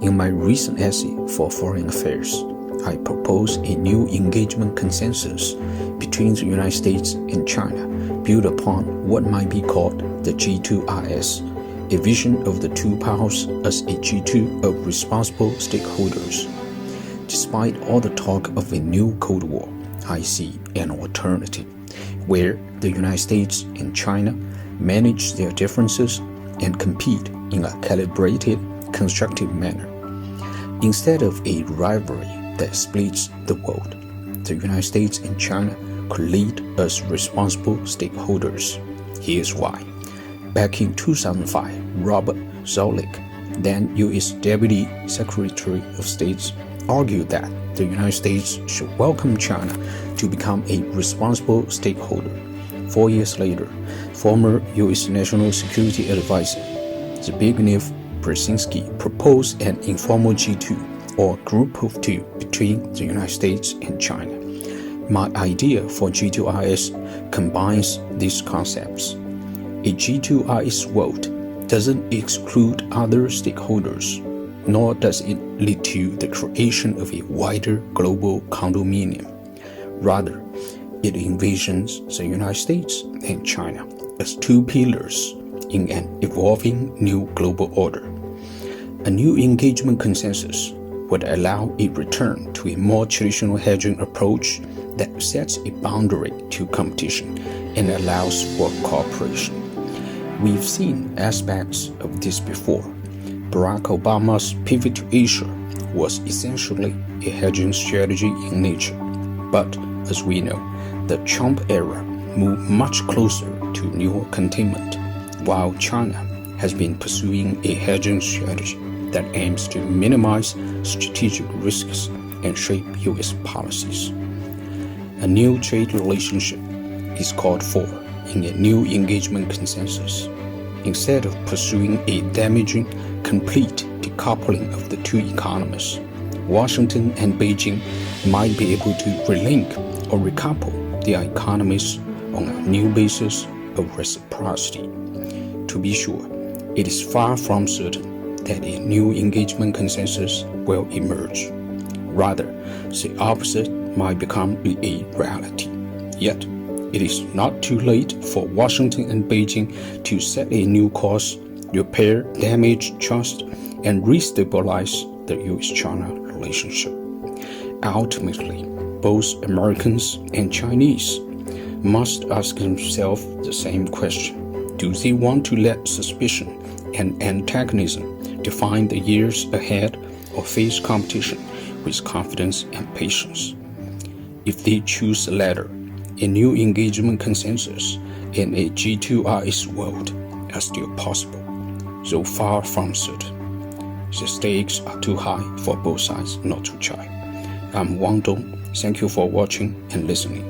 In my recent essay for Foreign Affairs, I propose a new engagement consensus between the United States and China, built upon what might be called the G2RS, a vision of the two powers as a G2 of responsible stakeholders. Despite all the talk of a new Cold War, I see an alternative, where the United States and China manage their differences and compete in a calibrated, constructive manner. Instead of a rivalry that splits the world, the United States and China could lead as responsible stakeholders. Here's why. Back in 2005, Robert Zoellick, then U.S. Deputy Secretary of State, argued that the United States should welcome China to become a responsible stakeholder. 4 years later, former U.S. National Security Advisor Zbigniew Brzezinski proposed an informal G2, or group of two, between the United States and China. My idea for G2RS combines these concepts. A G2RS world doesn't exclude other stakeholders, nor does it lead to the creation of a wider global condominium. Rather, it envisions the United States and China as two pillars in an evolving new global order. A new engagement consensus would allow a return to a more traditional hedging approach that sets a boundary to competition and allows for cooperation. We've seen aspects of this before. Barack Obama's pivot to Asia was essentially a hedging strategy in nature. But, as we know, the Trump era moved much closer to new containment, while China has been pursuing a hedging strategy that aims to minimize strategic risks and shape U.S. policies. A new trade relationship is called for in a new engagement consensus. Instead of pursuing a damaging, complete decoupling of the two economies, Washington and Beijing might be able to relink or recouple their economies on a new basis of reciprocity. To be sure, it is far from certain that a new engagement consensus will emerge. Rather, the opposite might become a reality. Yet, it is not too late for Washington and Beijing to set a new course, repair damaged trust, and restabilize the U.S.-China relationship. Ultimately, both Americans and Chinese must ask themselves the same question. Do they want to let suspicion and antagonism define the years ahead, or face competition with confidence and patience? If they choose the latter, a new engagement consensus in a G2RS world are still possible, though far from certain. The stakes are too high for both sides not to try. I'm Wang Dong. Thank you for watching and listening.